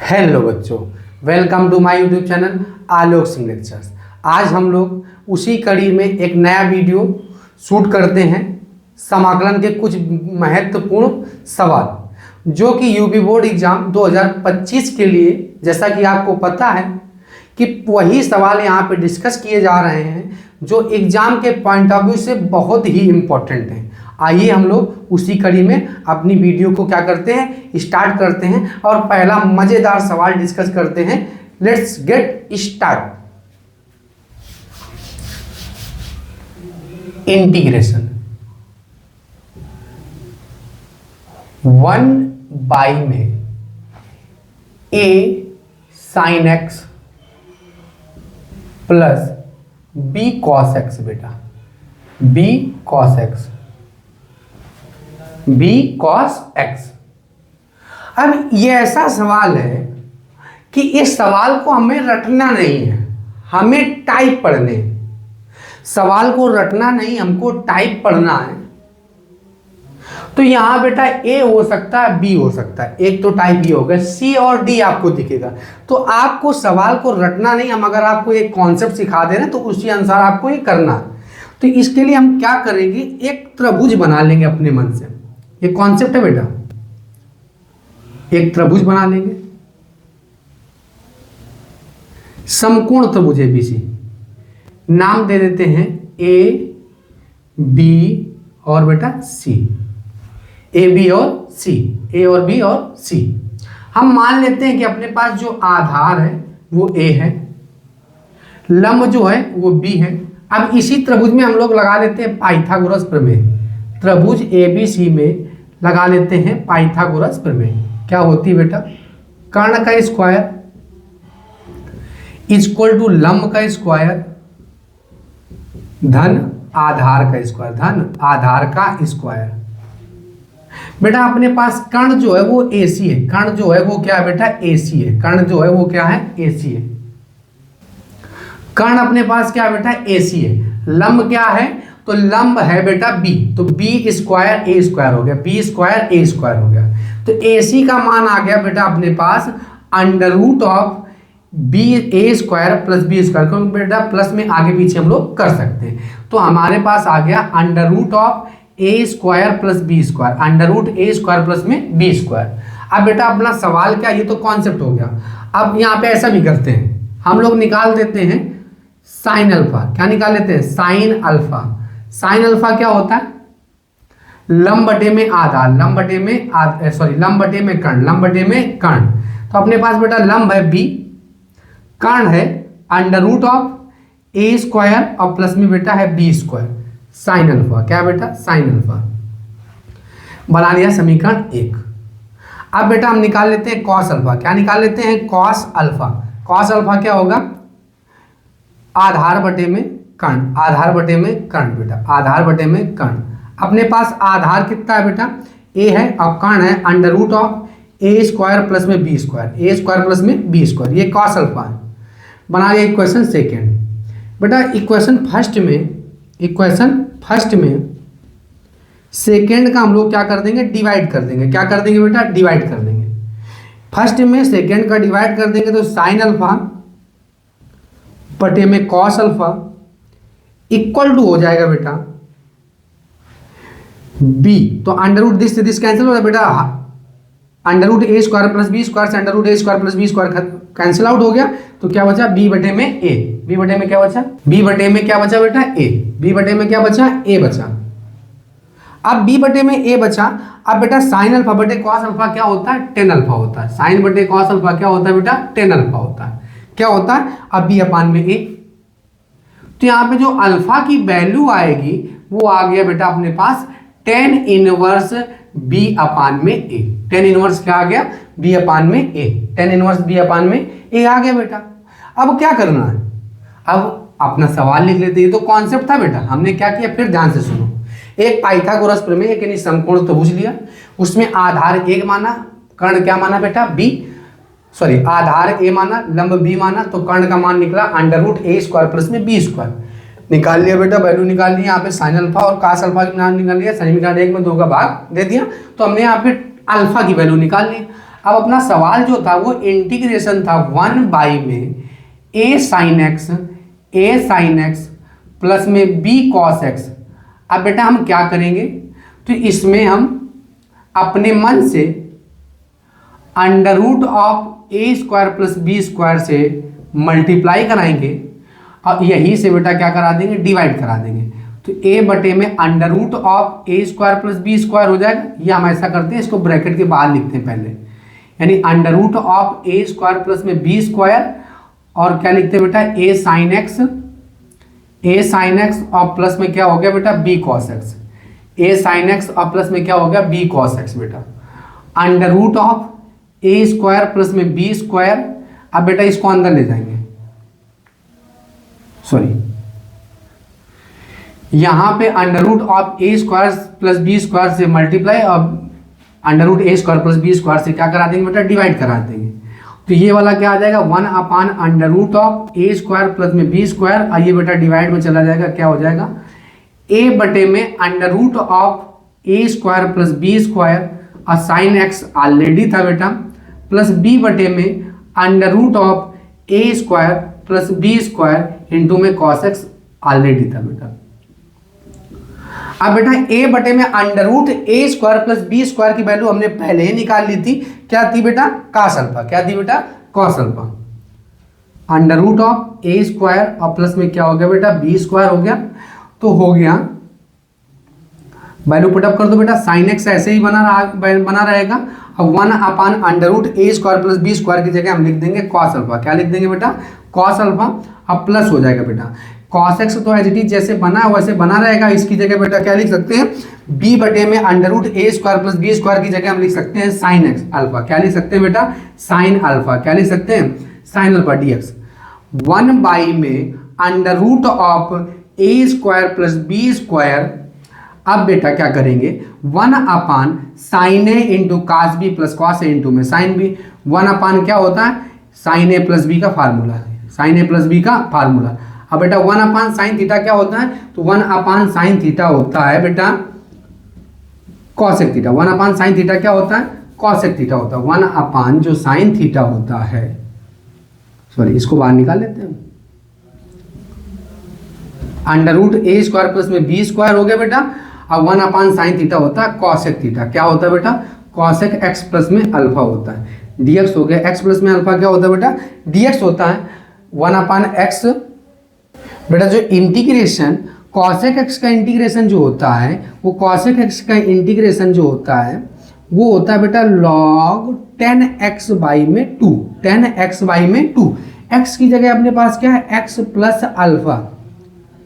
Hello बच्चों, welcome to my YouTube channel Alok Singh lectures. आज हम लोग उसी कड़ी में एक नया वीडियो शूट करते हैं। समाकलन के कुछ महत्वपूर्ण सवाल जो कि यूपी बोर्ड एग्जाम 2025 के लिए, जैसा कि आपको पता है कि वही सवाल यहाँ पे डिस्कस किए जा रहे हैं जो एग्जाम के पॉइंट ऑफ व्यू से बहुत ही इम्पोर्टेंट हैं। आइए हम लोग उसी कड़ी में अपनी वीडियो को क्या करते हैं, स्टार्ट करते हैं और पहला मजेदार सवाल डिस्कस करते हैं। Let's get start. इंटीग्रेशन 1/, में a sin x plus b cos x, बेटा b cos x, b cos x। अब ये ऐसा सवाल है कि इस सवाल को हमें रटना नहीं है, हमें टाइप पढ़ने। सवाल को रटना नहीं, हमको टाइप पढ़ना है। तो यहां बेटा ए हो सकता है, बी हो सकता है, एक तो टाइप ये होगा, सी और डी आपको दिखेगा। तो आपको सवाल को रटना नहीं, हम अगर आपको एक कॉन्सेप्ट सिखा दे रहे हैं तो उसी अनुसार आपको ये करना है। तो इसके लिए हम क्या करेंगे, एक त्रिभुज बना लेंगे अपने मन से। ये कॉन्सेप्ट है बेटा, एक त्रिभुज बना लेंगे, समकोण त्रिभुज एबीसी। नाम दे देते हैं ए बी और बेटा सी, ए बी और सी, ए और बी और सी। हम मान लेते हैं कि अपने पास जो आधार है वो ए है, लंब जो है वो बी है। अब इसी त्रिभुज में हम लोग लगा लेते हैं पाइथागोरस प्रमेय। त्रिभुज एबीसी में लगा लेते हैं पाइथागोरस प्रमेय। क्या होती है बेटा, कर्ण का स्क्वायर इक्वल टू लंब का स्क्वायर धन आधार का स्क्वायर, धन आधार का स्क्वायर। बेटा अपने पास कर्ण जो है वो एसी है, कर्ण जो है वो क्या है बेटा, एसी है। कर्ण जो है वो क्या है, एसी है। कर्ण अपने पास क्या है बेटा, एसी है। लंब क्या है, तो लंब है बेटा बी, तो बी स्क्वायर ए स्क्वायर हो गया, बी स्क्वायर ए स्क्वायर हो गया। तो एसी का मान आ गया बेटा अपने पास under root of b a square plus b square, क्योंकि बेटा प्लस में आगे पीछे हम लोग कर सकते हैं। तो हमारे पास आ गया under root of a square plus b square, under root a square plus में बी स्क्वायर। अब बेटा अपना सवाल क्या, ये तो कॉन्सेप्ट हो गया। अब यहाँ पे ऐसा भी करते हैं, हम लोग निकाल देते हैं साइन अल्फा। क्या निकाल लेते हैं, साइन अल्फा। साइन अल्फा क्या होता है, लंब बटे में आधार, लंब बटे में लंब बटे में कर्ण, लंब बटे में कर्ण। तो अपने पास बेटा लंब है बी, कर्ण है under root of a square और प्लस में बेटा है बी स्क्वायर। साइन अल्फा क्या बेटा, साइन अल्फा। बना लिया समीकरण 1। अब बेटा हम निकाल लेते हैं कॉस अल्फा। क्या निकाल लेते हैं, कॉस अल्फा। कॉस अल्फा क्या होगा, आधार बटे में कर्ण, आधार बटे में कर्ण बेटा, आधार बटे में कर्ण। अपने पास आधार कितना है बेटा, ए है, और कर्ण है under root of a square plus में b square, a square plus में बी स्क्वायर। ये कॉस अल्फा है। बना लिया इक्वेशन सेकेंड। बेटा इक्वेशन फर्स्ट में सेकेंड का हम लोग क्या कर देंगे, डिवाइड कर देंगे। क्या कर देंगे बेटा, डिवाइड कर देंगे। फर्स्ट में सेकेंड का डिवाइड कर देंगे तो साइन अल्फा बटे में कॉस अल्फा इक्वल टू हो जाएगा बेटा बी। तो अंडर रूट दिस से दिस कैंसिल हो जाएगा बेटा, under root a square plus b square से under root a square plus b square cancel out हो गया। तो क्या बचा, बी बटे में ए। बी बटे में क्या बचा, बी बटे में क्या बचा बेटा, ए। बी बटे में क्या बचा, ए बचा। अब बी बटे में ए बचा। अब बेटा साइन अल्फा बटे कॉस अल्फा क्या होता है, टेन अल्फा होता है। साइन बटे कॉस अल्फा क्या होता है बेटा, टेन अल्फा होता है। क्या होता है, अब बी अपान में ए। तो यहाँ पे जो अल्फा की वैल्यू आएगी वो आ गया बेटा अपने पास टेन इनवर्स बी अपान में ए। टेन इनवर्स क्या आ गया, बी अपान में ए। टेन इनवर्स बी अपान में ए आ गया बेटा। अब क्या करना है, अब अपना सवाल लिख लेते हैं। तो कॉन्सेप्ट था बेटा, हमने क्या किया, फिर ध्यान से सुनो। एक पाइथागोरस प्रमेय, एक यानी समकोण त्रिभुज लिया, उसमें आधार एक माना, कर्ण क्या माना बेटा, बी, आधार ए माना, लंब बी माना। तो कर्ण का मान निकला under root a square plus में बी स्क्वायर। निकाल लिया बेटा, वैल्यू निकाल ली। यहाँ पे साइन अल्फा और कास अल्फा की मान निकाल लिया, समीकरण 1 में 2 का भाग दे दिया। तो हमने यहाँ पे अल्फा की वैल्यू निकाल ली। अब अपना सवाल जो था वो इंटीग्रेशन था 1 बाई में a sin x प्लस में b cos x। अब बेटा हम क्या करेंगे, तो इसमें हम अपने मन से under root of a square plus b square से मल्टीप्लाई कराएंगे और यही से बेटा क्या करा देंगे, डिवाइड करा देंगे। तो a बटे में under root of a square plus b square हो जाएगा। या हम ऐसा करते हैं, इसको ब्रैकेट के बाहर लिखते हैं पहले, यानी under root of a square plus में बी स्क्वायर और क्या लिखते हैं बेटा, a sin x और प्लस में क्या हो गया बेटा, b cos x। a sin x और प्लस में क्या हो गया, b cos x बेटा। Under root of a square plus में बी स्क्वायर। अब बेटा इसको अंदर ले जाएंगे, सॉरी यहां पे under root of a square plus b square से मल्टीप्लाई और under root a square plus b square से क्या करा देंगे बेटा, डिवाइड करा देंगे। तो ये वाला क्या आ जाएगा, 1 upon under root of a square plus में बी स्क्वायर। आइए बेटा डिवाइड में चला जाएगा, क्या हो जाएगा, ए बटे में under root of a square plus b square और साइन एक्स ऑलरेडी था बेटा, प्लस बी बटे में under root of a square plus b square into में कॉस एक्स ऑलरेडी था बेटा। अब बेटा a बटे में under root a square plus b square की वैल्यू हमने पहले ही निकाल ली थी, क्या थी बेटा, कॉस अल्फा। क्या थी बेटा, cos alpha. Under root of a square और प्लस में क्या हो गया बेटा, बी स्क्वायर हो गया। तो हो गया, वैल्यू पुटअप कर दो बेटा, साइन एक्स ऐसे ही बना रहेगा। अब 1 upon under root a square plus b square की जगह हम लिख देंगे कॉस अल्फा। क्या लिख देंगे बेटा, कॉस अल्फा। अब प्लस हो जाएगा बेटा, कॉस एक्स तो एज इट इज जैसे बना वैसे बना रहेगा। इसकी जगह बेटा क्या लिख सकते हैं, b बटे में under root a square plus b square की जगह हम लिख सकते हैं साइन एक्स अल्फा। क्या लिख सकते हैं बेटा, साइन अल्फा। क्या लिख सकते हैं, साइन अल्फा dx। 1 बाई में under root of a square plus b square. अब बेटा क्या करेंगे, 1 upon sine a into cos b plus cos a into में साइन बी। 1 अपान क्या होता है, साइन ए प्लस बी का फार्मूला है, साइन ए प्लस बी का फार्मूला। अब बेटा 1 अपान साइन थीटा क्या होता है, तो 1 अपान साइन थीटा होता है बेटा cosec theta. 1 upon sine theta क्या होता है, कॉसेक थीटा होता है। 1 अपान जो साइन थीटा होता है, सॉरी इसको बाहर निकाल लेते हैं, under root a square plus में बी स्क्वायर हो गया बेटा। अब 1 अपान साइन थीटा होता है कॉसेक थीटा। क्या होता है बेटा, कॉसेक एक्स प्लस में अल्फा होता है। डीएक्स हो गया, एक्स प्लस में अल्फा क्या होता है बेटा, डीएक्स होता है 1 अपान एक्स। बेटा जो इंटीग्रेशन कॉसेक एक्स का इंटीग्रेशन जो होता है, वो कॉसेक एक्स का इंटीग्रेशन जो होता है वो होता है बेटा लॉग 10x बाई में 2। 10x बाई में 2, x की जगह अपने पास क्या है, x प्लस अल्फा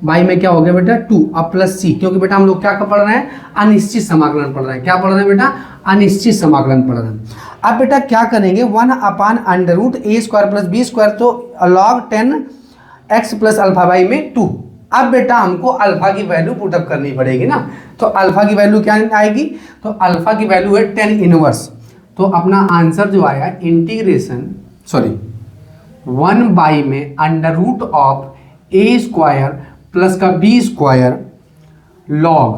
बाई में क्या हो गया बेटा 2 अब प्लस c। क्योंकि बेटा हम लोग क्या पढ़ रहे हैं, अनिश्चित समाकलन पढ़ रहे हैं। क्या पढ़ रहे हैं बेटा, अनिश्चित समाकलन पढ़ रहे हैं। अब बेटा क्या करेंगे, 1 upon under root a square plus b square, तो log 10x plus alpha by में 2। अब बेटा हमको अल्फा की वैल्यू पुटअप करनी पड़ेगी ना, तो अल्फा की वैल्यू क्या आएगी, तो अल्फा की वैल्यू है 10 इनवर्स। तो अपना आंसर जो आया इंटीग्रेशन 1 बाई में under root of a square plus का b square log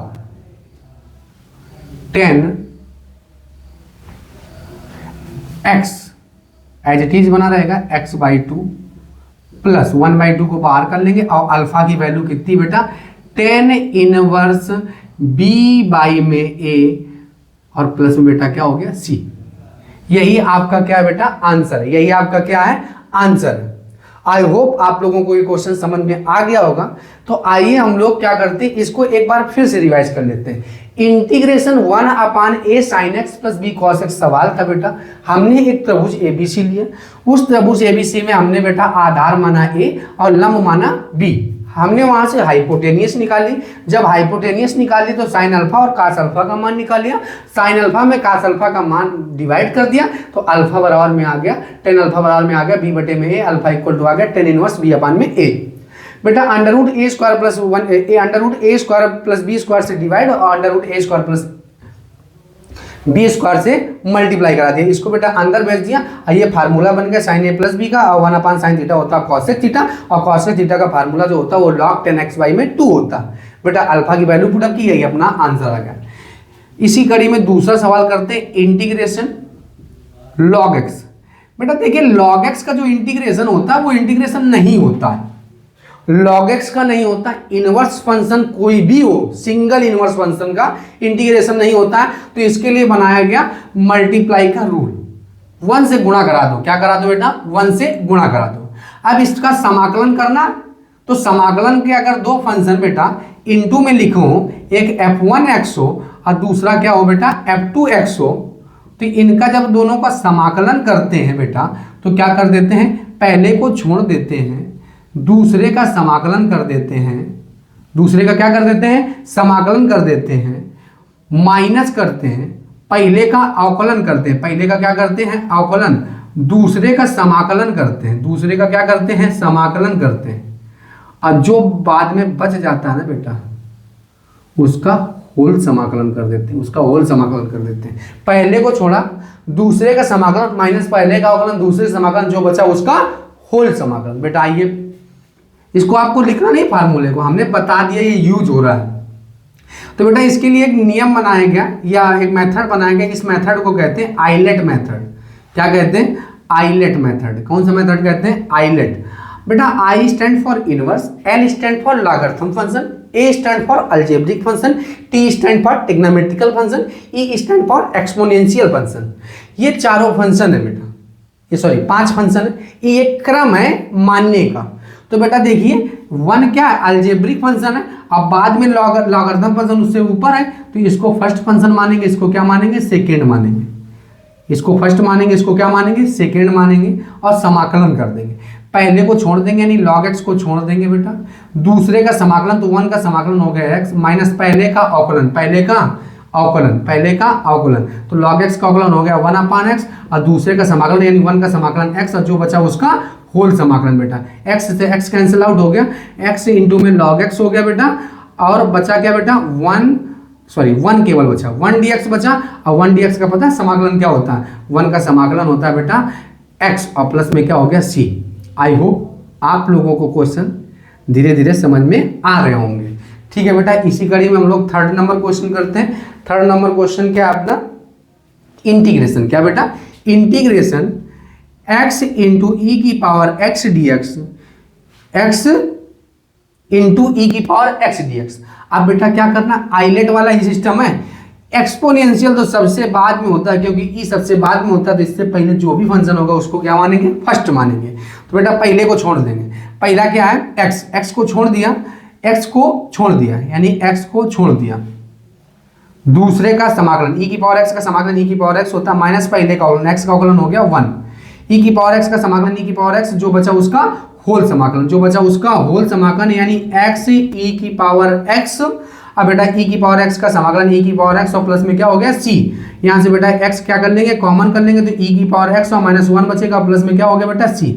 10 x as it is बना रहेगा x बाई 2 प्लस 1 बाई 2 को बाहर कर लेंगे और अल्फा की वैल्यू कितनी बेटा 10 इनवर्स b बाई में a और प्लस में बेटा क्या हो गया c। यही आपका क्या है बेटा आंसर है, यही आपका क्या है आंसर है। आई होप आप लोगों को ये क्वेश्चन समझ में आ गया होगा। तो आइए हम लोग क्या करते हैं, इसको एक बार फिर से रिवाइज कर लेते हैं। Integration 1 upon a sine x plus b cos x सवाल था बेटा। हमने एक त्रिभुज एबीसी लिया, उस त्रिभुज एबीसी में हमने बेटा आधार माना ए और लंब माना बी। हमने वहां से हाइपोटेनियस निकाली, जब हाइपोटेनियस निकाली तो साइन अल्फा और कास अल्फा का मान निकाल लिया। साइन अल्फा में कास अल्फा का मान डिवाइड कर दिया तो अल्फा बराबर में आ गया 10 अल्फा बराबर में आ गया बी बटे में ए, अल्फा इक्वल टू आ गया 10 इनवर्स बी अपान में ए। बेटा under root a square plus 1 A under root a square plus b square से डिवाइड और under root a square plus b square से मल्टीप्लाई करा दिया, इसको बेटा अंदर भेज दिया। ये फार्मूला बन गया साइन ए प्लस बी का और 1 अपान साइन थीटा होता है कॉसेक थीटा और कॉसेक थीटा का फार्मूला जो होता है वो लॉग 10x बाई में 2 होता है। बेटा अल्फा की वैल्यू पुटअप की गई, अपना आंसर आ गया। इसी कड़ी में दूसरा सवाल करते हैं, इंटीग्रेशन log x। बेटा देखिए log x का जो इंटीग्रेशन होता है वो इंटीग्रेशन नहीं होता है, log x का नहीं होता। इनवर्स फंक्शन कोई भी हो, सिंगल इनवर्स फंक्शन का इंटीग्रेशन नहीं होता है, तो इसके लिए बनाया गया मल्टीप्लाई का रूल। 1 से गुणा करा दो, क्या करा दो बेटा, 1 से गुणा करा दो। अब इसका समाकलन करना, तो समाकलन के अगर दो फंक्शन बेटा इनटू में लिखो, एक f1x हो और दूसरा क्या हो बेटा f2x हो, तो इनका जब दोनों का समाकलन करते हैं बेटा तो क्या कर देते हैं, पहले को छोड़ देते हैं, दूसरे का समाकलन कर देते हैं, दूसरे का क्या कर देते हैं, समाकलन कर देते हैं, माइनस करते हैं, पहले का अवकलन करते हैं, पहले का क्या करते हैं, अवकलन, दूसरे का समाकलन करते हैं, दूसरे का क्या करते हैं, समाकलन करते हैं, और जो बाद में बच जाता है ना बेटा उसका होल समाकलन कर देते हैं, उसका होल समाकलन कर देते हैं। पहले को छोड़ा, दूसरे का समाकलन माइनस पहले का अवकलन, दूसरे समाकलन, जो बचा उसका होल समाकलन। बेटा आइए, इसको आपको लिखना नहीं, फार्मूले को हमने बता दिया ये यूज हो रहा है। तो बेटा इसके लिए एक नियम बनाया गया या एक मेथड बनाया गया, इस मेथड को कहते हैं आइलेट मेथड। क्या कहते हैं, आइलेट मेथड। कौन सा मेथड कहते हैं, आइलेट। बेटा I stand for inverse, L stand for logarithm function, A stand for algebraic function, T stand for trigonometrical function, E stand for exponential function. ये चारों फंक्शन है बेटा, ये सॉरी 5 फंक्शन है, ये एक क्रम है मानने का। तो बेटा देखिए 1 क्या है, अलजेब्रिक फंक्शन है, अब बाद में लॉगरिथम फंक्शन उससे ऊपर है, तो इसको फर्स्ट फंक्शन मानेंगे, इसको क्या मानेंगे, सेकेंड मानेंगे, इसको फर्स्ट मानेंगे, इसको क्या मानेंगे, सेकेंड मानेंगे, और समाकलन कर देंगे। पहले को छोड़ देंगे यानी log x को छोड़ देंगे बेटा, दूसरे का समाकलन, तो 1 का समाकलन हो गया x माइनस पहले का अवकलन, पहले का अवकलन, पहले का अवकलन, तो log x का अवकलन हो गया 1/x, और दूसरे का समाकलन यानी 1 का समाकलन x, और जो बचा उसका होल समाकलन। बेटा x से x कैंसिल आउट हो गया, x इंटू में log x हो गया बेटा, और बचा क्या बेटा 1 केवल बचा, 1 dx बचा, और 1 dx का पता है समाकलन क्या होता है, 1 का समाकलन होता है बेटा x, और प्लस में क्या हो गया c। आई होप आप लोगों को क्वेश्चन धीरे धीरे समझ में आ रहे होंगे। ठीक है बेटा, इसी कड़ी में हम लोग 3rd नंबर क्वेश्चन करते हैं। 3rd नंबर क्वेश्चन क्या है अपना, इंटीग्रेशन। क्या बेटा, इंटीग्रेशन x इंटू ई की power x dx, x into e की पावर x dx। अब बेटा क्या करना, आइलेट वाला ही सिस्टम है, एक्सपोनेंशियल तो सबसे बाद में होता है, क्योंकि ई सबसे बाद में होता है, तो इससे पहले जो भी फंक्शन होगा उसको क्या मानेंगे, फर्स्ट मानेंगे। तो बेटा पहले को छोड़ देंगे, पहला क्या है x, x को छोड़ दिया, x को छोड़ दिया यानी x को छोड़ दिया, दूसरे का समाकलन e की पावर x का समाकलन e की पावर x होता है माइनस पहले का अवकलन, x का अवकलन हो गया 1, e की पावर x का समाकलन e की पावर x, जो बचा उसका होल समाकलन, जो बचा उसका होल समाकलन यानी x e की पावर x। अब बेटा e की पावर x का समाकलन e की पावर x, और प्लस में क्या हो गया c, यहाँ से बेटा x क्या कर लेंगे, कॉमन कर लेंगे, तो e की पावर x और -1 बचेगा, प्लस में क्या हो गया बेटा c।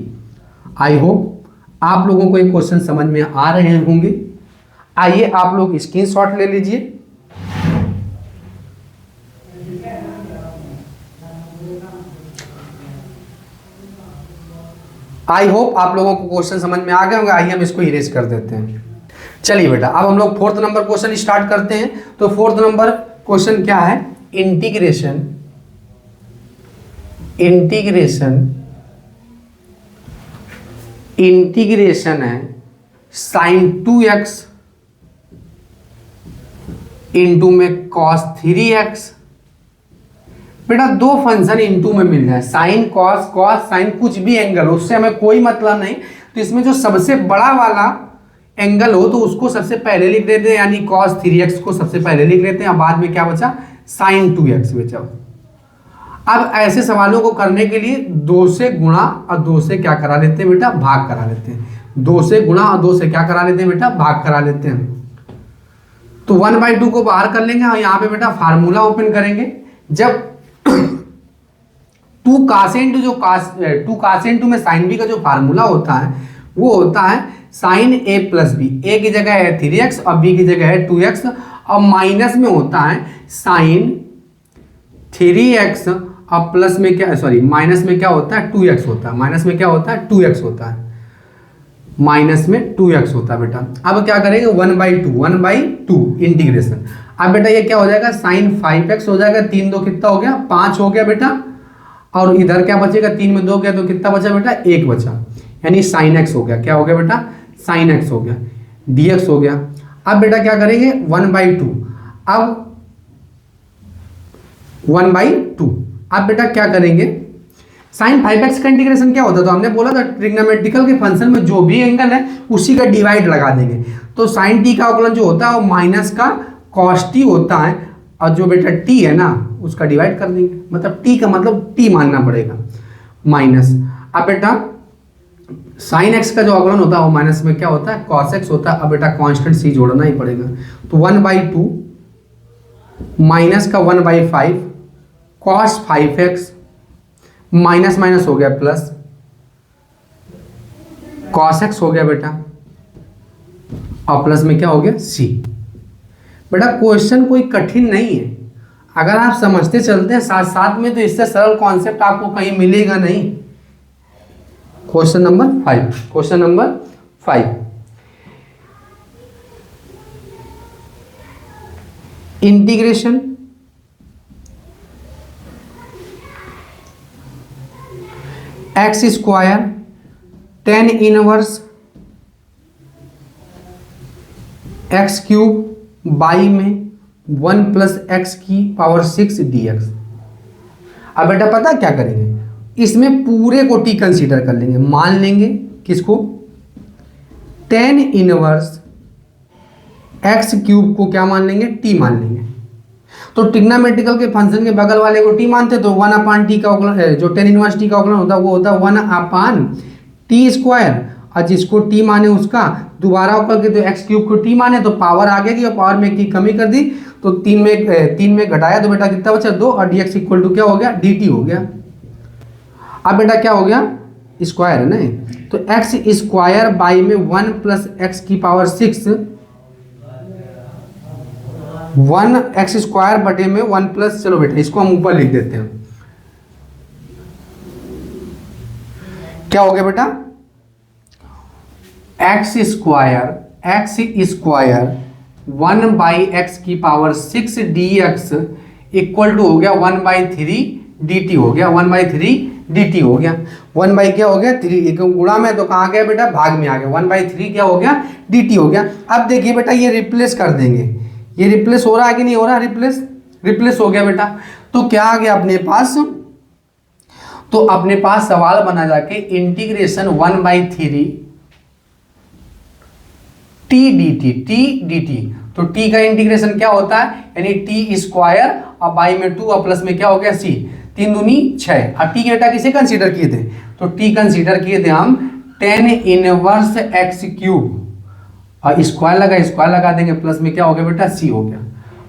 आई होप आप लोगों को ये क्वेश्चन समझ में आ रहे होंगे। आइए आप लोग स्क्रीनशॉट ले लीजिए। आई होप आप लोगों को क्वेश्चन समझ में आ गए होंगे। आइए हम इसको इरेज कर देते हैं। चलिए बेटा अब हम लोग 4th नंबर क्वेश्चन स्टार्ट करते हैं। तो 4th नंबर क्वेश्चन क्या है, इंटीग्रेशन है sin 2x इंटू में cos 3x। बेटा दो फंक्शन इंटू में मिल जाए, साइन कॉस, कॉस साइन, कुछ भी एंगल हो, उससे हमें कोई मतलब नहीं। तो इसमें जो सबसे बड़ा वाला एंगल हो तो उसको सबसे पहले लिख देते हैं, यानी cos 3x को सबसे पहले लिख लेते हैं, और बाद में क्या बचा, sin 2x बचा। अब ऐसे सवालों को करने के लिए 2 से गुणा और 2 से क्या करा लेते हैं बेटा, भाग करा लेते हैं। 2 से गुणा और 2 से क्या करा लेते हैं बेटा, भाग करा लेते हैं। तो 1/2 को बाहर कर लेंगे और यहाँ पे बेटा फार्मूला ओपन करेंगे। जब 2 cos into में sin b का जो फार्मूला होता है वो होता है sin a plus b, a की जगह है 3x और b की जगह है 2x, और माइनस में होता है sin 3x और प्लस में क्या, सॉरी माइनस में क्या होता है 2x होता है, माइनस में क्या होता है 2x होता है, माइनस में 2x होता है बेटा। अब क्या करेंगे 1/2 इंटीग्रेशन। अब बेटा ये क्या हो जाएगा, sin 5x हो जाएगा, 3 2 कितना हो गया 5 हो गया बेटा, और इधर क्या बचेगा, 3 में 2 गया तो कितना बचा बेटा, 1 बचा, यानी साइन एक्स हो गया। क्या हो गया बेटा, साइन एक्स हो गया, dx हो गया। अब बेटा क्या करेंगे, 1/2, अब 1/2। अब बेटा क्या करेंगे, साइन 5x का इंटीग्रेशन क्या होता है, तो हमने बोला था ट्रिग्नोमेट्रिकल के फंक्शन में जो भी एंगल है उसी का डिवाइड लगा देंगे। तो साइन टी का अवकलन जो होता है वो माइनस का कॉस टी होता है, और जो बेटा टी है ना उसका डिवाइड कर देंगे, मतलब टी का मतलब टी मानना पड़ेगा माइनस। अब बेटा साइन एक्स का जो अवकलन होता है वो माइनस में क्या होता है, कॉस एक्स होता है। अब बेटा कांस्टेंट सी जोड़ना ही पड़ेगा, तो 1/2 माइनस का 1/5 कॉस 5x माइनस माइनस हो गया प्लस कॉस एक्स हो गया बेटा, और प्लस में क्या हो गया सी। बेटा क्वेश्चन कोई कठिन नहीं है, अगर आप समझते चलते हैं साथ साथ में तो इससे सरल कॉन्सेप्ट आपको कहीं मिलेगा नहीं। Question number 5, question number 5, integration x square tan inverse x cube by में 1 + x⁻⁶ dx। अब बेटा पता क्या करेंगे, इसमें पूरे को टी कंसीडर कर लेंगे, मान लेंगे किसको, tan इनवर्स एक्स क्यूब को क्या मान लेंगे, टी मान लेंगे। तो ट्रिग्नोमेट्रिकल के फंक्शन के बगल वाले को टी मानते तो 1/t का अवकलन, जो tan इनवर्स टी का अवकलन होता है वो होता है 1/t², और जिसको टी माने उसका दोबारा अवकल के, तो एक्स क्यूब को टी माने तो पावर आ गया, और पावर में की कमी कर दी तो 3 में घटाया तो बेटा कितना बचा 2, और dx इक्वल टू क्या हो गया, dt हो गया। अब बेटा क्या हो गया, स्क्वायर है ना, तो x² बाई में 1 + x⁻⁶, 1x² बटे में 1 प्लस, चलो बेटा इसको हम ऊपर लिख देते हैं, क्या हो गया बेटा, x² 1/x⁻⁶ dx equal to हो गया 1/3 dt हो गया, 1/3 dt हो गया, 1 बाई क्या हो गया 3, एक गुणा में तो कहाँ गया बेटा, भाग में आ गया, 1/3 क्या हो गया dt हो गया। अब देखिए बेटा ये रिप्लेस कर देंगे, ये रिप्लेस हो रहा है कि नहीं हो रहा, रिप्लेस हो गया बेटा। तो क्या आ गया अपने पास, तो अपने पास सवाल बना जाके इंटीग्रेशन 1/3 t dt, तो t का इंटीग्रेशन क्या होता है, यानी t² और बाई में 2 और प्लस में क्या हो गया c, 3 दूनी 6। अब t के बेटा किसे कंसीडर किए थे, तो t कंसीडर किए थे हम tan इनवर्स एक्स क्यूब, और स्क्वायर लगा देंगे, प्लस में क्या हो गया बेटा c हो गया।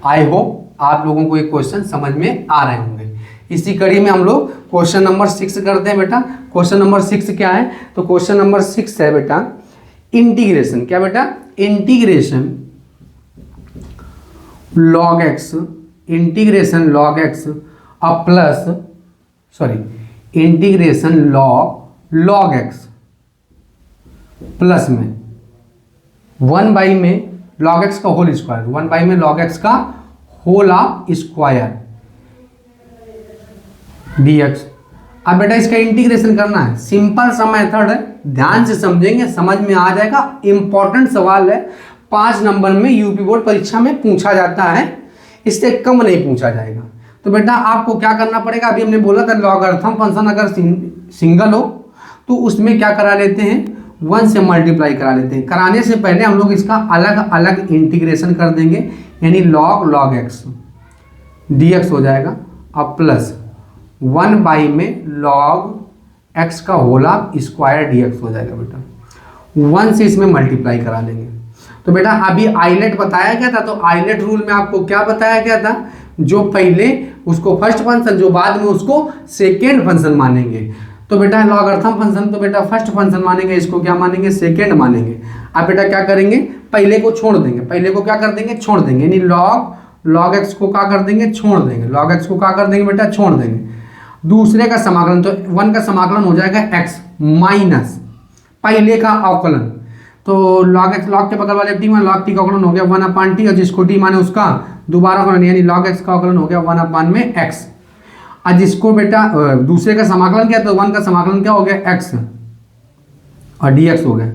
आई होप आप लोगों को ये क्वेश्चन समझ में आ रहे होंगे। इसी कड़ी में हम लोग क्वेश्चन नंबर 6 करते हैं बेटा। क्वेश्चन नंबर 6 क्या है, तो क्वेश्चन नंबर 6 है बेटा इंटीग्रेशन, क्या बेटा, integration log x, integration log x और plus integration log x plus में 1 बाई में log x का होल स्क्वायर, 1 बाई में log x का होल स्क्वायर dx। अब बेटा इसका इंटीग्रेशन करना है, सिंपल सा मेथड है, ध्यान से समझेंगे समझ में आ जाएगा। इंपॉर्टेंट सवाल है, 5 नंबर में यूपी बोर्ड परीक्षा में पूछा जाता है, इससे कम नहीं पूछा जाएगा। तो बेटा आपको क्या करना पड़ेगा, अभी हमने बोला था लॉगरिथम फंक्शन अगर सिंगल हो तो उसमें क्या करा लेते हैं, 1 से मल्टीप्लाई करा लेते हैं। कराने से पहले हम लोग इसका अलग अलग इंटीग्रेशन कर देंगे, यानी log x dx हो जाएगा, और प्लस 1 बाई में log x का होल स्क्वायर dx हो जाएगा बेटा। 1 से इसमें मल्टीप्लाई करा लेंगे। तो बेटा अभी आइलेट बताया गया था, तो आइलेट रूल में आपको क्या बताया गया था, जो पहले उसको फर्स्ट फंक्शन, जो बाद में उसको सेकेंड फंक्शन मानेंगे। तो बेटा लॉगरिथम फंक्शन तो बेटा फर्स्ट फंक्शन मानेंगे, इसको क्या मानेंगे, सेकेंड मानेंगे। अब बेटा क्या करेंगे, पहले को छोड़ देंगे, पहले को क्या कर देंगे, छोड़ देंगे, यानी log x को क्या कर देंगे, छोड़ देंगे, log x को क्या कर देंगे बेटा, छोड़ देंगे। दूसरे का समाकलन, तो 1 का समाकलन हो जाएगा x माइनस पहले का अवकलन, तो log x, log के बगल वाले टी में log t का अवकलन हो गया 1/t, और जिसको t माने उसका दोबारा अवकलन, यानी log x का अवकलन हो गया 1/x। आज इसको बेटा दूसरे का समाकलन किया तो 1 का समाकलन क्या हो गया x और dx हो गया।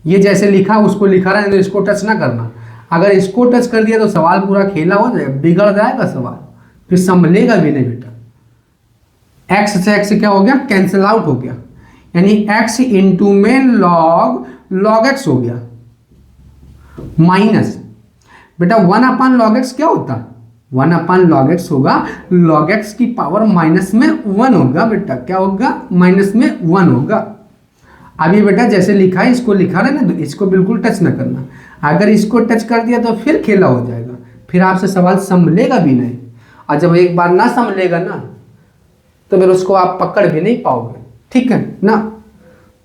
ये जैसे लिखा उसको लिखा रहा है, तो इसको टच ना करना। अगर इसको टच कर दिया तो सवाल पूरा खेला हो जाएगा, बिगड़ जाएगा सवाल, फिर संभलेगा भी नहीं बेटा। x से x क्या हो गया, कैंसिल आउट हो गया, यानी x इंटू में log x हो गया माइनस बेटा 1 log x क्या होता, 1 log x होगा, log x की पावर माइनस में 1 होगा बेटा, क्या होगा, माइनस में 1 होगा। अभी बेटा जैसे लिखा है इसको लिखा रहे ना, तो इसको बिल्कुल टच ना करना। अगर इसको टच कर दिया तो फिर खेला हो जाएगा, फिर आपसे सवाल संभलेगा भी नहीं, और जब एक बार ना संभलेगा ना तो फिर उसको आप पकड़ भी नहीं पाओगे, ठीक है ना।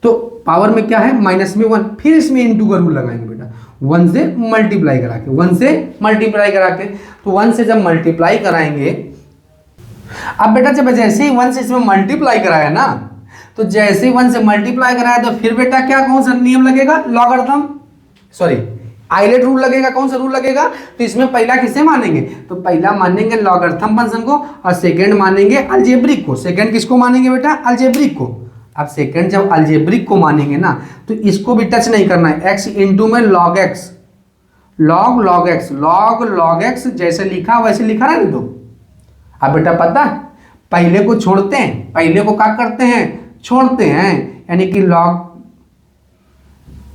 तो पावर में क्या है, माइनस में 1, फिर इसमें इंटू का रूल लगाएंगे बेटा, 1 से मल्टीप्लाई करा के, 1 से मल्टीप्लाई करा के। तो 1 से जब मल्टीप्लाई कराएंगे, अब बेटा जब जैसे ही 1 से इसमें मल्टीप्लाई कराया ना, तो जैसे ही 1 से मल्टीप्लाई कराया तो फिर बेटा क्या, कौन सा नियम लगेगा, लॉगरिथम, सॉरी आइलेट रूल लगेगा। कौन सा रूल लगेगा, तो इसमें पहला किसे मानेंगे, तो पहला मानेंगे लॉगरिथम फंक्शन को, और सेकंड मानेंगे अलजेब्रिक को। सेकंड किसको मानेंगे बेटा, अलजेब्रिक को। अब सेकंड जब अलजेब्रिक को मानेंगे ना, तो इसको भी टच नहीं करना है, x इंटू में log x, log x जैसे लिखा वैसे लिखा ना तो। अब बेटा पता है, पहले को छोड़ते हैं, पहले को क्या करते हैं, छोड़ते हैं, यानी कि log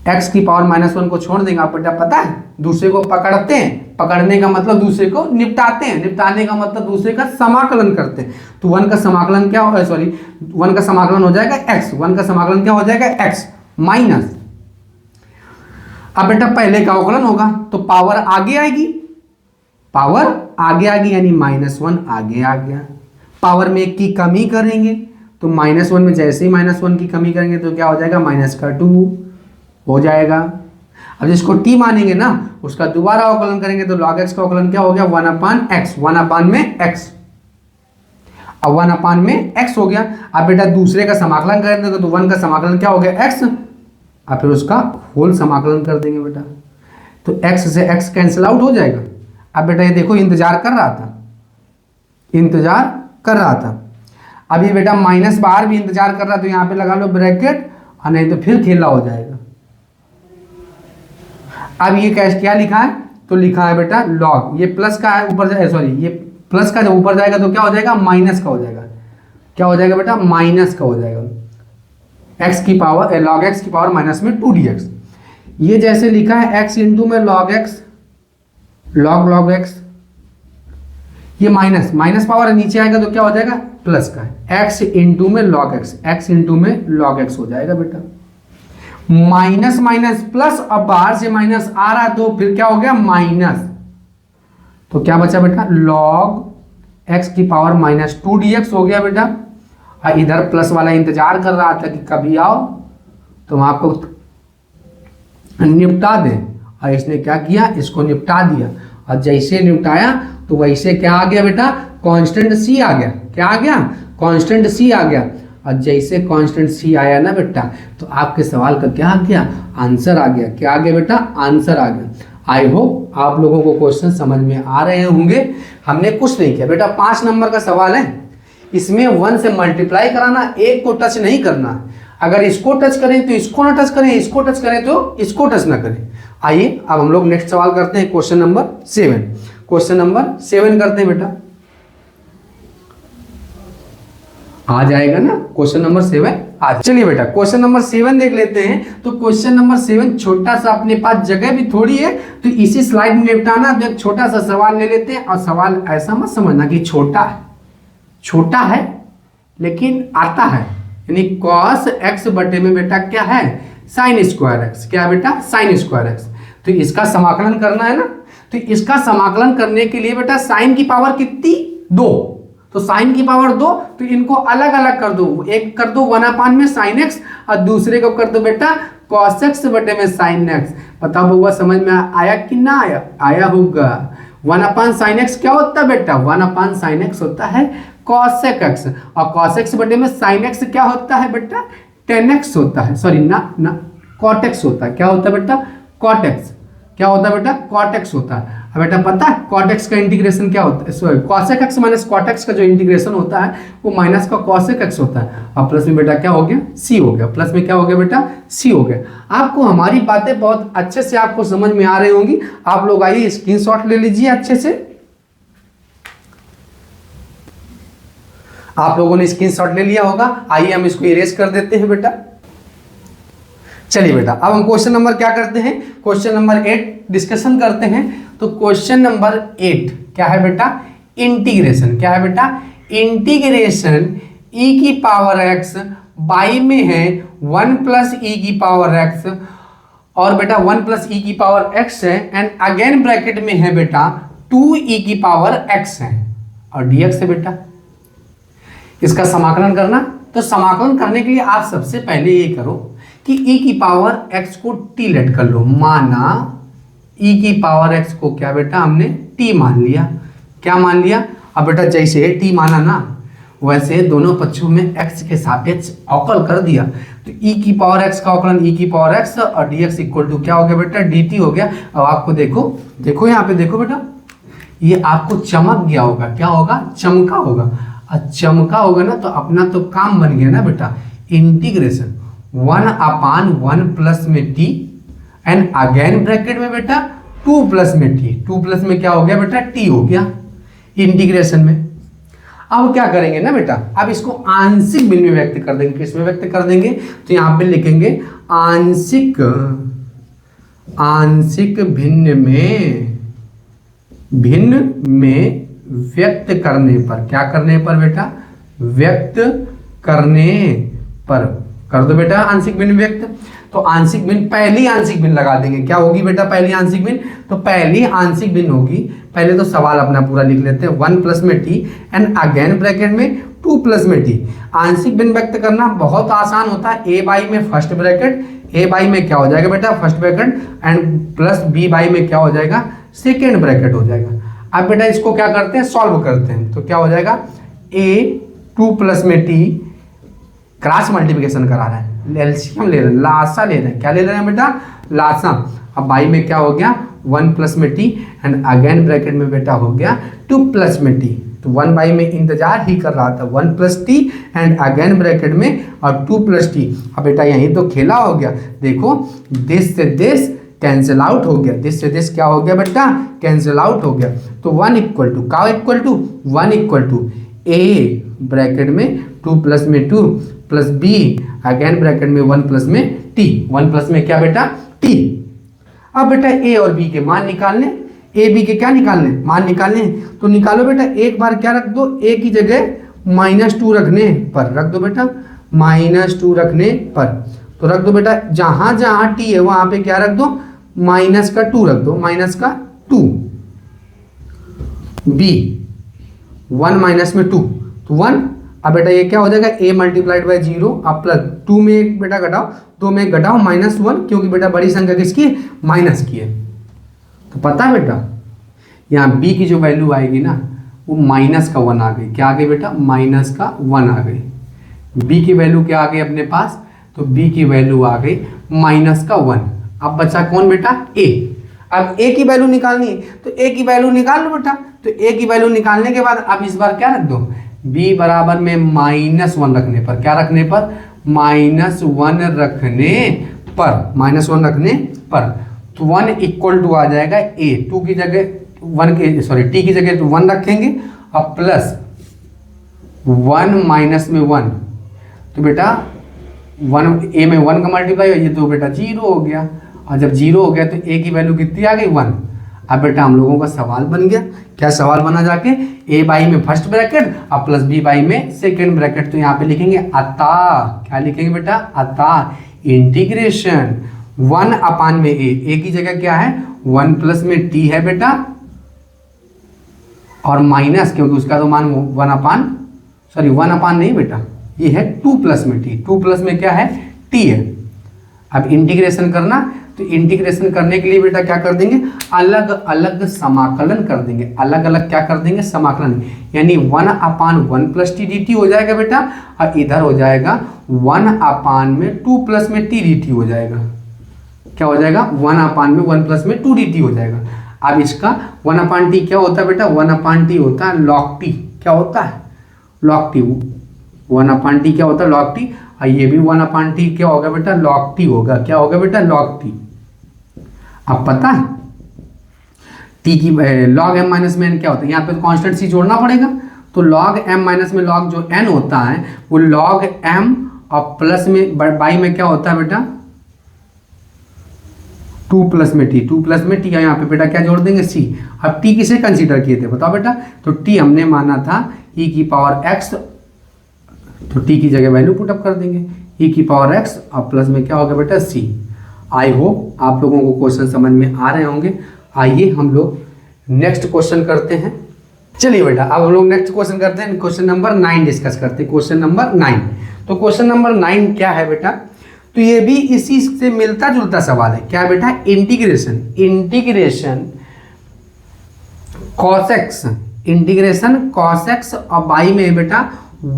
x की पावर -1 को छोड़ देंगे। आप बेटा पता है, दूसरे को पकड़ते हैं, पकड़ने का मतलब दूसरे को निपटाते हैं, निपटाने का मतलब दूसरे का समाकलन करते हैं। तो 1 का समाकलन क्या हो, सॉरी 1 का समाकलन हो जाएगा x, 1 का समाकलन क्या हो जाएगा x माइनस। अब बेटा पहले का अवकलन होगा तो पावर आगे आएगी, पावर आगे आ गई, यानी -1 आगे आ गया। पावर में 1 की कमी करेंगे तो -1 में जैसे ही -1 की कमी करेंगे तो क्या हो जाएगा, -2 हो जाएगा। अब जिसको t मानेंगे ना, उसका दोबारा अवकलन करेंगे तो log x का अवकलन क्या हो गया, 1/x, 1 में x, अब 1 में x हो गया। अब बेटा दूसरे का समाकलन करेंगे तो 1 का समाकलन क्या हो गया, x, और फिर उसका होल समाकलन कर देंगे बेटा, तो x से x कैंसिल आउट हो जाएगा। अब बेटा ये देखो इंतजार कर रहा था, इंतजार कर रहा था। अब ये बेटा माइनस बाहर भी इंतजार कर रहा, तो यहाँ पे लगा लो ब्रैकेट, और नहीं तो फिर खेला हो जाएगा। अब ये कैश क्या लिखा है, तो लिखा है बेटा log, ये प्लस का है ऊपर जाए, सॉरी ये प्लस का जब ऊपर जाएगा तो क्या हो जाएगा, माइनस का हो जाएगा। क्या हो जाएगा बेटा, माइनस का हो जाएगा, x की पावर log x की पावर माइनस में 2dx। ये जैसे लिखा है x इंटू में log x, log x, ये माइनस पावर नीचे आएगा तो क्या हो जाएगा, प्लस का है, x इंटू में log x इंटू में log x हो जाएगा बेटा। माइनस माइनस प्लस, अब बाहर से माइनस आ रहा तो फिर क्या हो गया, माइनस, तो क्या बचा बेटा, log x की पावर -2dx हो गया बेटा। और इधर प्लस वाला इंतजार कर रहा था कि कभी आओ तो हम आपको निपटा दें, और इसने क्या किया, इसको निपटा दिया। और जैसे निपटाया तो वैसे क्या आ गया बेटा, कांस्टेंट c आ गया। क्या आ गया, कांस्टेंट c आ गया। और जैसे कांस्टेंट c आया ना बेटा, तो आपके सवाल का क्या आ गया, आंसर आ गया। क्या आ गया बेटा, आंसर आ गया। आई होप आप लोगों को क्वेश्चन समझ में आ रहे होंगे। हमने कुछ नहीं किया बेटा, 5 नंबर का सवाल है, इसमें 1 से मल्टीप्लाई कराना, 1 को टच नहीं करना। अगर इसको टच करें तो इसको ना टच करें, इसको टच करें तो इसको टच ना करें। आइए अब हम लोग नेक्स्ट सवाल करते हैं, क्वेश्चन नंबर 7। क्वेश्चन नंबर 7 करते हैं बेटा, आ जाएगा ना क्वेश्चन नंबर 7 आज। चलिए बेटा क्वेश्चन नंबर 7 देख लेते हैं। तो क्वेश्चन नंबर 7 छोटा सा, अपने पास जगह भी थोड़ी है तो इसी स्लाइड में निपटाना। तो एक छोटा सा सवाल ले लेते हैं, और सवाल ऐसा मत समझना कि छोटा है, छोटा है लेकिन आता है, यानी cos x बटे में बेटा क्या है, sin स्क्वायर x। क्या बेटा, sin स्क्वायर x। तो इसका समाकलन करना है ना, तो इसका समाकलन करने के लिए बेटा sin की पावर कितनी, 2, तो sin की पावर 2, तो इनको अलग अलग कर दो। एक कर दो 1 में sin x, और दूसरे को कर दो बेटा cos x बटे में sin x। बताओ बउआ समझ में आया कि ना आया, आया होगा। 1 sin x क्या होता है बेटा, 1 sin x होता है cos x, और cos x बटे में sin x क्या होता है बेटा, tan x होता है, सॉरी ना cot x होता है। क्या होता है बेटा, cot x। क्या होता है बेटा, cot x होता है। अब बेटा पता है cot x का इंटीग्रेशन क्या होता है, sorry cosec x minus cot x का जो इंटीग्रेशन होता है वो माइनस का cosec x होता है, और प्लस में बेटा क्या हो गया c हो गया, प्लस में क्या हो गया बेटा c हो गया। आपको हमारी बातें बहुत अच्छे से आपको समझ में आ रही होंगी। आप लोग आइए स्क्रीनशॉट ले लीजिए अच्छे से। आप लोगों ने स्क्रीनशॉट ले लिया होगा। आइए हम इसको इरेज कर देते हैं बेटा। चलिए बेटा अब हम क्वेश्चन नंबर क्या करते हैं, क्वेश्चन नंबर 8 डिस्कशन करते हैं। तो क्वेश्चन नंबर 8 क्या है बेटा, इंटीग्रेशन। क्या है बेटा, इंटीग्रेशन e की पावर x बाई में है 1 प्लस ई की पावर x, और बेटा 1 प्लस ई की पावर x है, एंड अगेन ब्रैकेट में है बेटा 2e की पावर x है, और dx है बेटा। इसका समाकलन करना, तो समाकलन करने के लिए आप सबसे पहले ये करो कि e की पावर x को t लेट कर लो। माना e की पावर x को क्या बेटा हमने t मान लिया। क्या मान लिया, अब बेटा जैसे t माना ना वैसे दोनों पक्षों में x के सापेक्ष अवकल कर दिया। तो e की पावर x का अवकलन e की पावर x और dx इक्वल टू क्या हो गया बेटा dt हो गया। अब आपको देखो यहाँ पे देखो बेटा, ये आपको चमक गया होगा। क्या होगा, चमका होगा। और चमका होगा ना तो अपना तो काम बन गया ना बेटा, इंटीग्रेशन 1/1 प्लस में t एंड अगेन ब्रैकेट में बेटा 2 प्लस में t। 2 प्लस में क्या हो गया बेटा t हो गया इंटीग्रेशन में। अब क्या करेंगे ना बेटा, अब इसको आंशिक भिन्न में व्यक्त कर देंगे। किस में व्यक्त कर देंगे, तो यहाँ पे लिखेंगे आंशिक भिन्न में व्यक्त करने पर। क्या करने पर बेटा, व्यक्त करने पर कर दो बेटा आंशिक भिन्न व्यक्त। तो आंशिक भिन्न, पहली आंशिक भिन्न लगा देंगे। क्या होगी बेटा पहली आंशिक भिन्न, तो पहली आंशिक भिन्न होगी, पहले तो सवाल अपना पूरा लिख लेते हैं 1 प्लस में t एंड अगेन ब्रैकेट में 2 प्लस में t। आंशिक भिन्न व्यक्त करना बहुत आसान होता है। a बाई में फर्स्ट ब्रैकेट, a बाई में क्या हो जाएगा बेटा first bracket, and plus b by में क्या हो जाएगा सेकेंड ब्रैकेट हो जाएगा। अब बेटा इसको क्या करते हैं, सॉल्व करते हैं। तो क्या हो जाएगा, a 2 प्लस में t क्रॉस मल्टीप्लिकेशन करा रहा है, एलसीएम ले रहे हैं, लासा ले रहे हैं। क्या ले रहे हैं बेटा, लासा। अब बाई में क्या हो गया 1 प्लस में t एंड अगेन ब्रैकेट में बेटा हो गया 2 प्लस में t। तो 1 बाई में इंतजार ही कर रहा था, 1 plus t and again bracket में और 2 प्लस t। अब बेटा यही तो खेला हो गया। देखो दिस से दिस कैंसिल आउट हो गया, दिस से दिस क्या हो गया बेटा कैंसिल आउट हो गया। तो 1 इक्वल टू का equal to 1 equal to a bracket में 2 प्लस में 2 प्लस b अगेन ब्रैकेट में 1 प्लस में t। 1 प्लस में क्या बेटा t। अब बेटा a और b के मान निकालने, a b के क्या निकालने, मान निकालने। तो निकालो बेटा, एक बार क्या रख दो, a की जगह -2 रखने पर रख दो बेटा, -2 रखने पर। तो रख दो बेटा जहां जहां t है वहां पे क्या रख दो -2 रख दो, -2 b 1 माइनस में 2 तो 1। अब बेटा ये क्या हो जाएगा a मल्टीप्लाइड बाई 0, अब प्लस 2 में एक बेटा घटाओ, 2 में घटाओ -1, क्योंकि बेटा बड़ी संख्या किसकी माइनस की है। तो पता है बेटा यहाँ b की जो वैल्यू आएगी ना वो -1 आ गई। क्या आ गई बेटा -1 आ गई। b की वैल्यू क्या आ गई अपने पास, तो b की वैल्यू आ गई -1। अब बचा कौन बेटा a। अब a की वैल्यू निकालनी है तो a की वैल्यू निकाल लो बेटा। तो a की वैल्यू निकालने के बाद अब इस बार क्या रख दो, b बराबर में -1 रखने पर। क्या रखने पर, -1 रखने पर। तो 1 इक्वल टू आ जाएगा a, 2 की जगह 1 के सॉरी t की जगह 1 रखेंगे और प्लस 1 माइनस में 1। तो बेटा 1 a में 1 का मल्टीप्लाई हो, ये तो बेटा 0 हो गया। और जब 0 हो गया तो a की वैल्यू कितनी आ गई 1। अब बेटा हम लोगों का सवाल बन गया। क्या सवाल बना जाके, a बाई में फर्स्ट ब्रैकेट और प्लस b बाई में सेकेंड ब्रैकेट। तो यहाँ पे लिखेंगे अतः, क्या लिखेंगे बेटा अतः इंटीग्रेशन 1 में a की जगह क्या है 1 प्लस में t है बेटा, और माइनस क्योंकि उसका तो मान 1 नहीं बेटा ये है 2 प्लस में t। 2 प्लस में क्या है t है। अब इंटीग्रेशन करना, तो इंटीग्रेशन करने के लिए बेटा क्या कर देंगे, अलग अलग समाकलन कर देंगे। अलग अलग क्या कर देंगे, समाकलन, यानी 1/1 प्लस टी dt हो जाएगा बेटा, और इधर हो जाएगा 1 में 2 प्लस में t dt हो जाएगा। क्या हो जाएगा 1 में 1 प्लस में 2 dt हो जाएगा। अब इसका 1/t क्या होता है बेटा, 1/t होता है log t, क्या होता है log t, 1/t क्या होता है log t, और ये भी 1/t क्या होगा बेटा log t होगा, क्या होगा बेटा log t। अब पता है t की log m माइनस में n क्या होता है, यहाँ पे कांस्टेंट c जोड़ना पड़ेगा, तो log m माइनस में log जो n होता है वो log m और प्लस में बाई में क्या होता है बेटा 2 प्लस में t, यहाँ पे बेटा क्या जोड़ देंगे c। अब t किसे कंसीडर किए थे बताओ बेटा, तो t हमने माना था e की पावर x, तो t की जगह वैल्यू पुटअप कर देंगे e की पावर x और प्लस में क्या होगा बेटा c। आई होप आप लोगों को क्वेश्चन समझ में आ रहे होंगे। आइए हम लोग नेक्स्ट क्वेश्चन करते हैं। चलिए बेटा अब हम लोग नेक्स्ट क्वेश्चन करते हैं, क्वेश्चन नंबर 9 डिस्कस करते हैं, क्वेश्चन नंबर 9। तो क्वेश्चन नंबर 9 क्या है बेटा, तो ये भी इसी से मिलता जुलता सवाल है, क्या है बेटा इंटीग्रेशन cos x और बाई में बेटा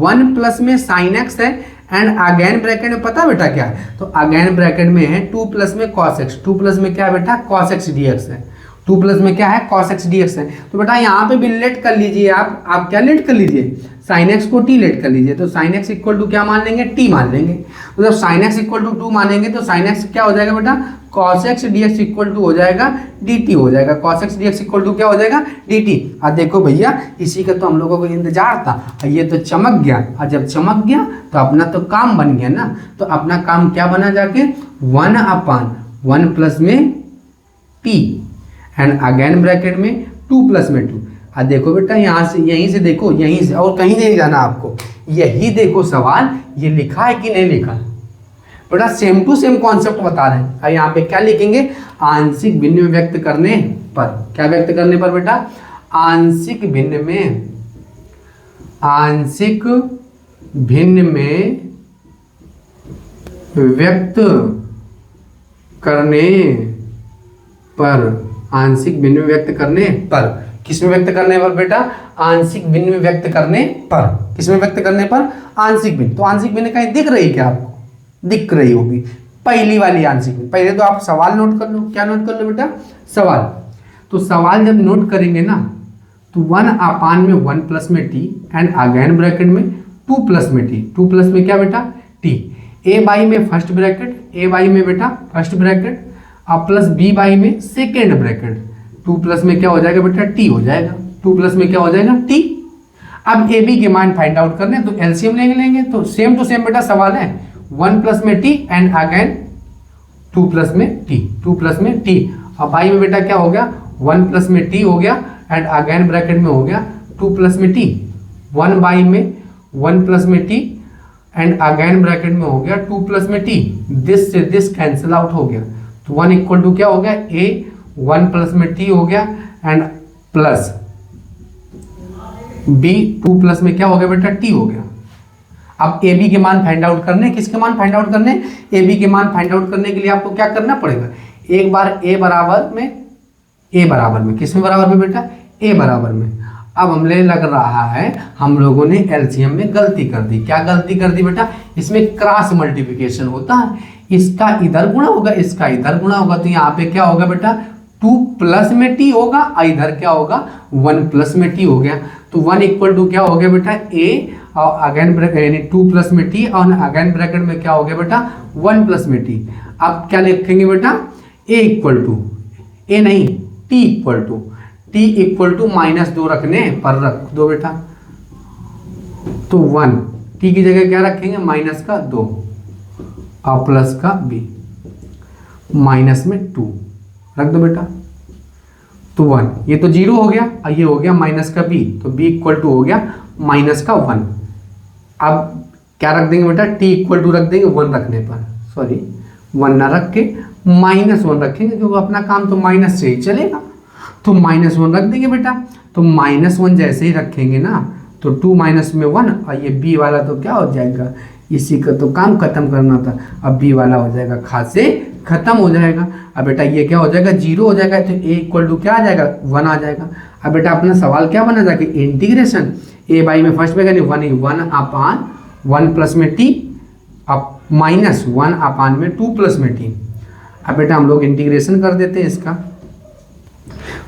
1 प्लस में sin x है, एंड अगेन ब्रैकेट में पता बेटा क्या है, तो अगेन ब्रैकेट में है 2 प्लस में cos x, 2 प्लस में क्या है बेटा cos x dx है, 2 प्लस में क्या है cos x dx है। तो बेटा यहाँ पे भी लेट कर लीजिए आप क्या लेट कर लीजिए sin x को t लेट कर लीजिए, तो sin x इक्वल टू क्या मान लेंगे t मान लेंगे। तो जब sin x इक्वल टू 2 मानेंगे तो sin x क्या हो जाएगा बेटा cos x dx equal to हो जाएगा dt हो जाएगा, cos x dx equal to क्या हो जाएगा dt। अब देखो भैया इसी का तो हम लोगों को इंतजार था, और ये तो चमक गया, और जब चमक गया तो अपना तो काम बन गया ना। तो अपना काम क्या बना जाके 1/1 प्लस में t एंड अगेन ब्रैकेट में 2 प्लस में 2। अब देखो बेटा यहाँ से यहीं से देखो, यहीं से और कहीं नहीं जाना आपको, यही देखो सवाल ये लिखा है कि नहीं लिखा बेटा, सेम टू सेम कॉन्सेप्ट बता रहे हैं। अब यहाँ पे क्या लिखेंगे आंशिक भिन्न व्यक्त करने पर, क्या व्यक्त करने पर बेटा आंशिक भिन्न में व्यक्त करने पर, आंशिक भिन्न व्यक्त करने पर, किसमें व्यक्त करने पर बेटा आंशिक भिन्न में व्यक्त करने पर, किसमें व्यक्त करने पर आंशिक भिन्न। तो आंशिक भिन्न कहीं दिख रही क्या आपको, दिख रही होगी पहली वाली आंशिक भिन्न। पहले तो आप सवाल नोट कर लो, क्या नोट कर लो बेटा सवाल। तो सवाल जब नोट करेंगे ना तो 1/1 प्लस में t एंड अगेन ब्रैकेट में 2 प्लस में t, 2 प्लस में क्या बेटा t, a बाई में फर्स्ट ब्रैकेट, a बाई में बेटा फर्स्ट ब्रैकेट और प्लस b बाई में सेकेंड ब्रैकेट, 2 प्लस में क्या हो जाएगा बेटा t हो जाएगा, 2 प्लस में क्या हो जाएगा t। अब ए बी के मान फाइंड आउट करने तो एलसीएम लेंगे, तो सेम टू सेम बेटा सवाल है 1 प्लस में t एंड अगेन 2 प्लस में t, 2 प्लस में t। अब बाई में बेटा क्या हो गया 1 प्लस में t हो गया एंड अगेन ब्रैकेट में हो गया 2 प्लस में t, 1 बाई में 1 प्लस में t एंड अगेन ब्रैकेट में हो गया 2 प्लस में t, दिस से दिस कैंसिल आउट हो गया, तो 1 इक्वल टू क्या हो गया a 1 प्लस में t हो गया एंड प्लस b 2 प्लस में क्या हो गया बेटा t हो गया। अब ए बी के मान फाइंड आउट करने, किसके मान फाइंड आउट करने ए बी के मान फाइंड आउट करने के लिए आपको क्या करना पड़ेगा, एक बार a बराबर में किसमें बराबर में बेटा a बराबर में। अब हमने लग रहा है हम लोगों ने एलसीएम में गलती कर दी, क्या गलती कर दी बेटा, इसमें क्रॉस मल्टीप्लिकेशन होता है, इसका इधर गुणा होगा इसका इधर गुणा होगा, तो यहाँ पे क्या होगा बेटा 2 प्लस में t होगा और इधर क्या होगा 1 प्लस में t हो गया। तो 1 इक्वल टू क्या हो गया बेटा a और अगेन ब्रैकेट यानी 2 प्लस में t और अगेन ब्रैकेट में क्या हो गया बेटा 1 प्लस में t। अब क्या लिखेंगे बेटा a इक्वल टू a नहीं t इक्वल टू -2 रखने पर रख दो बेटा, तो 1 t की जगह क्या रखेंगे -2 और प्लस का b माइनस में 2 रख दो बेटा, तो 1 ये तो 0 हो गया और ये हो गया माइनस का b, तो b इक्वल टू हो गया -1। अब क्या रख देंगे बेटा t इक्वल टू रख देंगे 1 रखने पर, सॉरी 1 ना रख के -1 रखेंगे क्योंकि अपना काम तो माइनस से ही चलेगा, तो -1 रख देंगे बेटा। तो -1 जैसे ही रखेंगे ना तो 2 माइनस में 1 और ये b वाला तो क्या हो जाएगा, इसी का तो काम खत्म करना था, अब b वाला हो जाएगा खासे खत्म हो जाएगा। अब बेटा ये क्या हो जाएगा 0 हो जाएगा, तो a इक्वल टू क्या आ जाएगा 1 आ जाएगा। अब बेटा अपना सवाल क्या बना जाके इंटीग्रेशन a बाई में फर्स्ट में 1/1 प्लस में t अब -1/में 2 प्लस में t। अब बेटा हम लोग इंटीग्रेशन कर देते हैं इसका,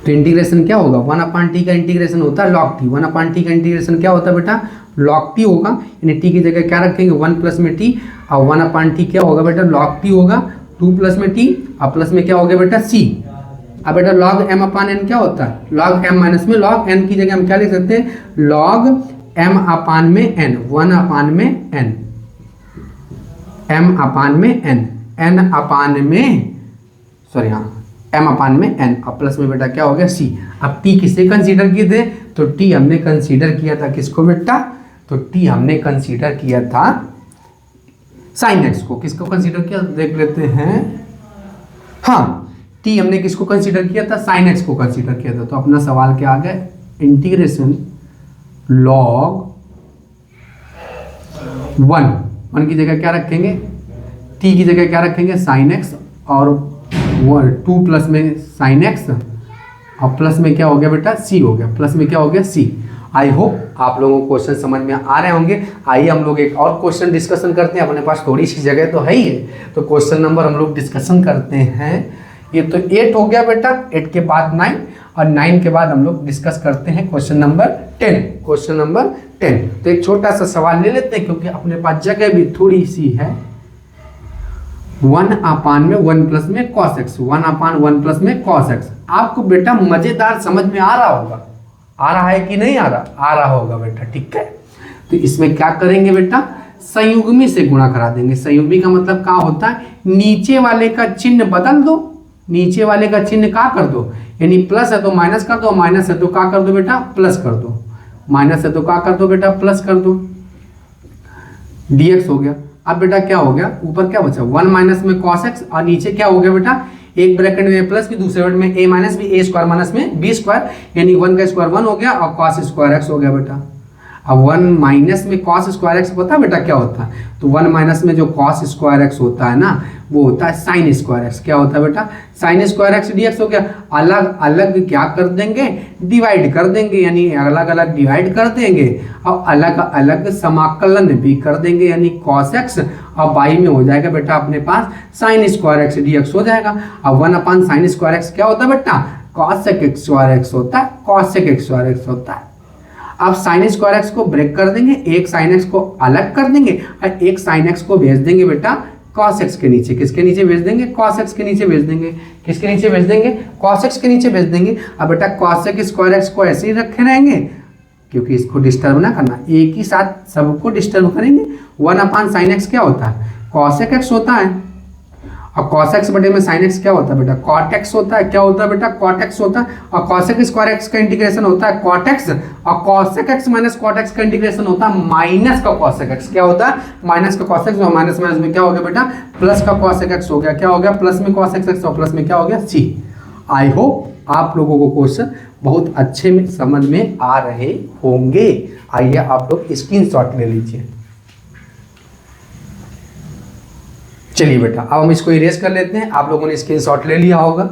तो इंटीग्रेशन क्या होगा, 1/t का इंटीग्रेशन होता है log t। 1/t का इंटीग्रेशन क्या होता है बेटा, log t होगा, यानी t की जगह क्या रखेंगे 1 प्लस में t, और 1/t क्या होगा बेटा log t होगा, 2 प्लस में t और प्लस में क्या हो गया बेटा c। अब बेटा log m/n क्या होता है, log m माइनस में log n की जगह हम क्या लिख सकते हैं log m/n, 1/n n, m/n n/n में सॉरी हाँ m/n n, और प्लस में बेटा क्या हो गया c। अब t किसे कंसीडर किए थे, तो t हमने कंसीडर किया था किसको बेटा, तो t हमने कंसीडर किया था साइन x को। किसको कंसीडर किया देख लेते हैं, हाँ t हमने किसको कंसीडर किया था, साइन x को कंसीडर किया था। तो अपना सवाल क्या आ गया, इंटीग्रेशन log 1 की जगह क्या रखेंगे, t की जगह क्या रखेंगे साइन x, और 2 प्लस में साइन x, और प्लस में क्या हो गया बेटा c हो गया, प्लस में क्या हो गया c। आई होप आप लोगों को क्वेश्चन समझ में आ रहे होंगे। आइए हम लोग एक और क्वेश्चन डिस्कशन करते हैं, अपने पास थोड़ी सी जगह तो है ही है, तो क्वेश्चन नंबर हम लोग डिस्कशन करते हैं। ये तो 8 हो गया बेटा, 8 के बाद 9, और 9 के बाद हम लोग डिस्कस करते हैं क्वेश्चन नंबर 10। क्वेश्चन नंबर 10 तो एक छोटा सा सवाल ले लेते हैं, क्योंकि अपने पास जगह भी थोड़ी सी है। 1/1 प्लस में cos x, 1/1 प्लस में cos x। आपको बेटा मजेदार समझ में आ रहा होगा, आ रहा है कि नहीं आ रहा होगा बेटा, ठीक है। तो इसमें क्या करेंगे बेटा, संयुग्मी से गुणा करा देंगे। संयुग्मी का मतलब क्या होता है, नीचे वाले का चिन्ह बदल दो, नीचे वाले का चिन्ह क्या कर दो, यानी प्लस है तो माइनस कर दो, माइनस है तो क्या कर दो बेटा प्लस कर दो, माइनस है तो क्या कर दो बेटा प्लस कर दो, dx हो गया। अब बेटा क्या हो गया, ऊपर क्या बचा 1 माइनस में cos x, और नीचे क्या हो गया बेटा, एक ब्रैकेट में प्लस भी, दूसरे ब्रैकेट में a माइनस भी, a स्क्वायर माइनस में b स्क्वायर, यानी 1 का स्क्वायर 1 हो गया, और cos स्क्वायर x हो गया बेटा। अब 1 माइनस में cos स्क्वायर x पता है बेटा क्या होता है, तो 1 माइनस में जो cos स्क्वायर x होता है ना, वो होता है sin स्क्वायर x। क्या होता है बेटा, sin स्क्वायर x dx हो गया। अलग अलग क्या कर देंगे, डिवाइड कर देंगे, यानी अलग अलग डिवाइड कर देंगे, और अलग अलग समाकलन भी कर देंगे, यानी cos x, और बाई में हो जाएगा बेटा अपने पास sin स्क्वायर x dx हो जाएगा। अब 1/sin स्क्वायर x क्या होता है बेटा, cos स्क्वायर x होता है, cos स्क्वायर x होता है। अब sin स्क्वायर x को ब्रेक कर देंगे, एक sin x को अलग कर देंगे, और एक sin x को भेज देंगे बेटा cos x के नीचे। किसके नीचे भेज देंगे, cos x के नीचे भेज देंगे। किसके नीचे भेज देंगे, cos x के नीचे भेज देंगे। अब बेटा cos स्क्वायर x को ऐसे ही रखे रहेंगे, क्योंकि इसको डिस्टर्ब ना करना, एक ही साथ सबको डिस्टर्ब करेंगे। 1/sin x क्या होता है, cos x होता है, और cos x बटे में sin x क्या होता है बेटा cot x होता है। क्या होता है बेटा cot x होता है, और cos स्क्वायर x का इंटीग्रेशन होता है cot x, और cos x minus cot x का इंटीग्रेशन होता है माइनस का cos x। क्या होता है, माइनस का cos x, और माइनस माइनस में क्या हो गया बेटा प्लस का cos x हो गया। क्या हो गया, प्लस में cos x, और प्लस में क्या हो गया c। आई होप आप लोगों को क्वेश्चन बहुत अच्छे में समझ में आ रहे होंगे। आइए आप लोग स्क्रीनशॉट ले लीजिए। चलिए बेटा अब हम इसको इरेज कर लेते हैं। आप लोगों ने स्क्रीनशॉट ले लिया होगा।